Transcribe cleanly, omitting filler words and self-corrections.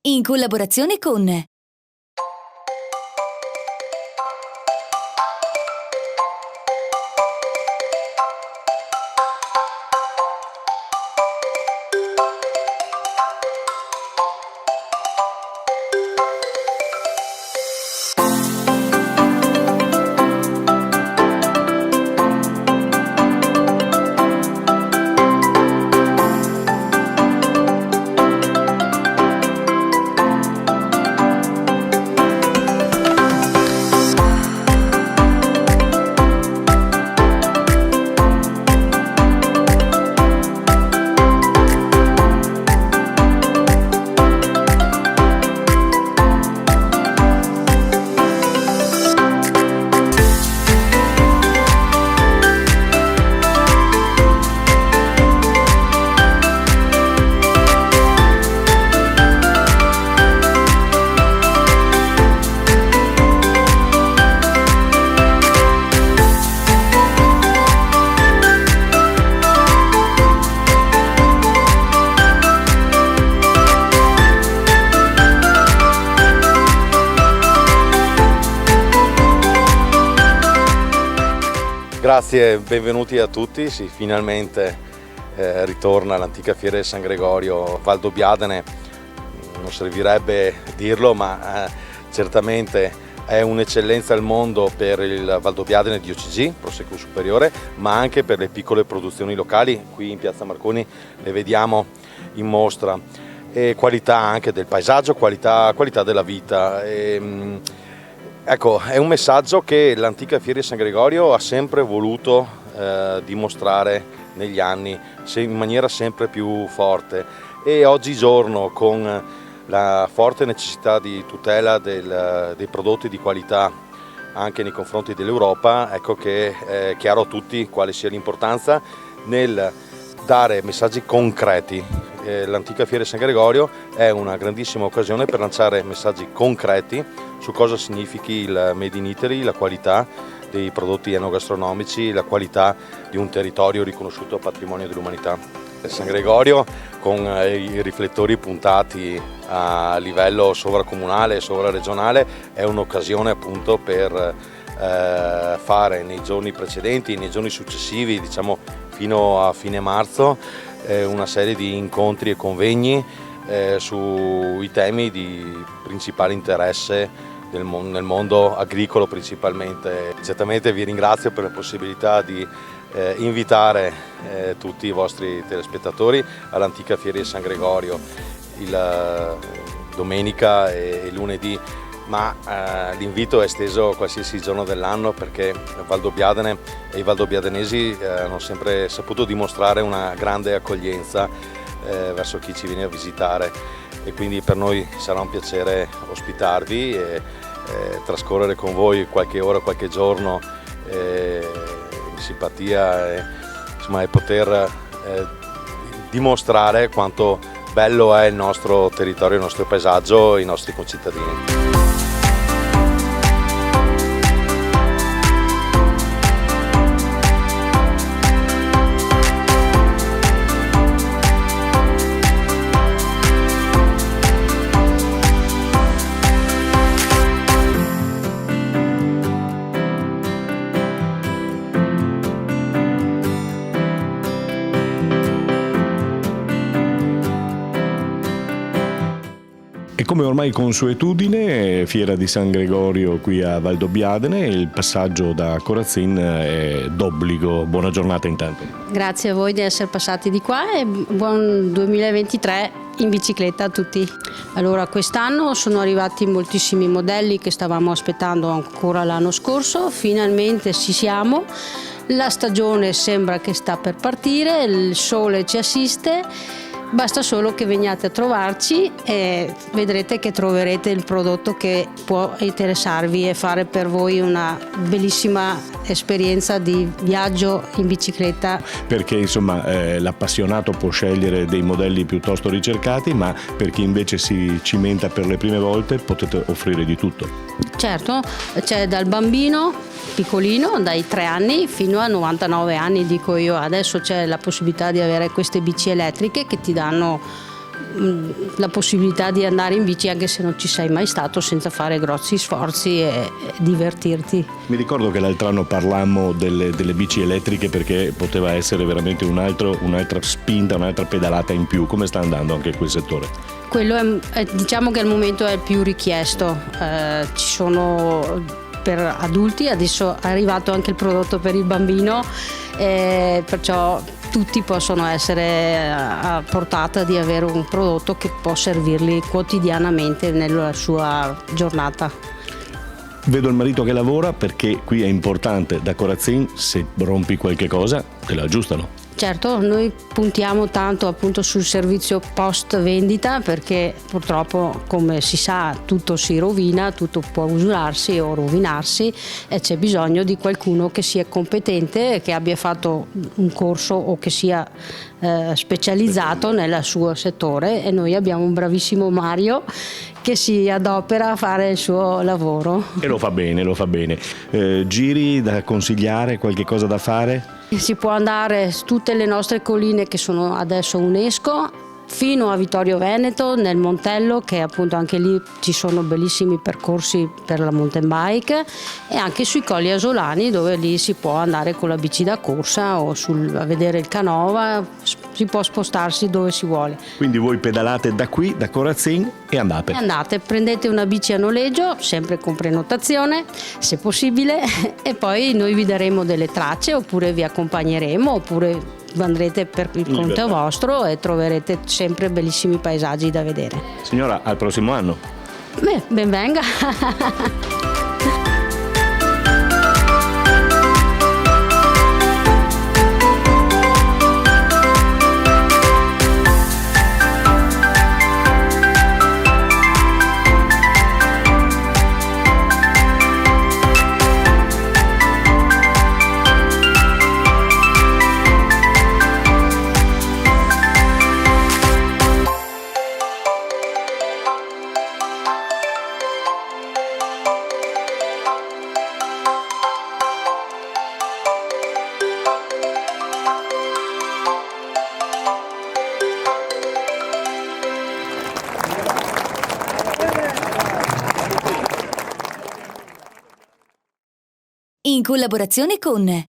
in collaborazione con Grazie, benvenuti a tutti. Sì, finalmente ritorna l'antica fiera di San Gregorio Valdobbiadene. Non servirebbe dirlo, ma certamente è un'eccellenza al mondo per il Valdobbiadene di OCG, Prosecco Superiore, ma anche per le piccole produzioni locali. Qui in Piazza Marconi le vediamo in mostra. E qualità anche del paesaggio, qualità della vita. Ecco, è un messaggio che l'antica fiera di San Gregorio ha sempre voluto dimostrare negli anni in maniera sempre più forte, e oggigiorno, con la forte necessità di tutela dei prodotti di qualità anche nei confronti dell'Europa, ecco che è chiaro a tutti quale sia l'importanza nel dare messaggi concreti. L'antica fiera di San Gregorio è una grandissima occasione per lanciare messaggi concreti su cosa significhi il Made in Italy, la qualità dei prodotti enogastronomici, la qualità di un territorio riconosciuto patrimonio dell'umanità. San Gregorio, con i riflettori puntati a livello sovracomunale e sovraregionale, è un'occasione appunto per fare nei giorni precedenti, nei giorni successivi, diciamo fino a fine marzo, una serie di incontri e convegni sui temi di principale interesse nel mondo agricolo principalmente. Certamente vi ringrazio per la possibilità di invitare tutti i vostri telespettatori all'antica fiera di San Gregorio domenica e lunedì, ma l'invito è esteso qualsiasi giorno dell'anno, perché Valdobbiadene e i valdobbiadenesi hanno sempre saputo dimostrare una grande accoglienza verso chi ci viene a visitare, e quindi per noi sarà un piacere ospitarvi e trascorrere con voi qualche ora, qualche giorno in simpatia e poter dimostrare quanto bello è il nostro territorio, il nostro paesaggio, i nostri concittadini. Come ormai consuetudine, fiera di San Gregorio qui a Valdobbiadene, il passaggio da Corazzin è d'obbligo. Buona giornata intanto. Grazie a voi di essere passati di qua e buon 2023 in bicicletta a tutti. Allora, quest'anno sono arrivati moltissimi modelli che stavamo aspettando ancora l'anno scorso, finalmente ci siamo. La stagione sembra che sta per partire, il sole ci assiste. Basta solo che veniate a trovarci e vedrete che troverete il prodotto che può interessarvi e fare per voi una bellissima esperienza di viaggio in bicicletta. Perché insomma l'appassionato può scegliere dei modelli piuttosto ricercati, ma per chi invece si cimenta per le prime volte potete offrire di tutto. Certo, c'è dal bambino piccolino, dai 3 anni fino a 99 anni, dico io. Adesso c'è la possibilità di avere queste bici elettriche che ti danno la possibilità di andare in bici anche se non ci sei mai stato, senza fare grossi sforzi e divertirti. Mi ricordo che l'altro anno parlammo delle bici elettriche perché poteva essere veramente un'altra spinta, un'altra pedalata in più. Come sta andando anche quel settore? Quello diciamo che al momento è il più richiesto. Ci sono per adulti, adesso è arrivato anche il prodotto per il bambino, perciò tutti possono essere a portata di avere un prodotto che può servirli quotidianamente nella sua giornata. Vedo il marito che lavora, perché qui è importante da Corazzin, se rompi qualche cosa te la aggiustano. Certo, noi puntiamo tanto appunto sul servizio post vendita, perché purtroppo, come si sa, tutto si rovina, tutto può usurarsi o rovinarsi, e c'è bisogno di qualcuno che sia competente, che abbia fatto un corso o che sia specializzato nel suo settore, e noi abbiamo un bravissimo Mario che si adopera a fare il suo lavoro. E lo fa bene, lo fa bene. Giri da consigliare, qualche cosa da fare? Si può andare su tutte le nostre colline che sono adesso UNESCO, fino a Vittorio Veneto, nel Montello, che appunto anche lì ci sono bellissimi percorsi per la mountain bike, e anche sui Colli Asolani, dove lì si può andare con la bici da corsa o a vedere il Canova, si può spostarsi dove si vuole. Quindi voi pedalate da qui, da Corazzin, e andate? Andate, prendete una bici a noleggio, sempre con prenotazione, se possibile, e poi noi vi daremo delle tracce, oppure vi accompagneremo, oppure andrete per il conto vostro e troverete sempre bellissimi paesaggi da vedere. Signora, al prossimo anno. Beh, ben venga. In collaborazione con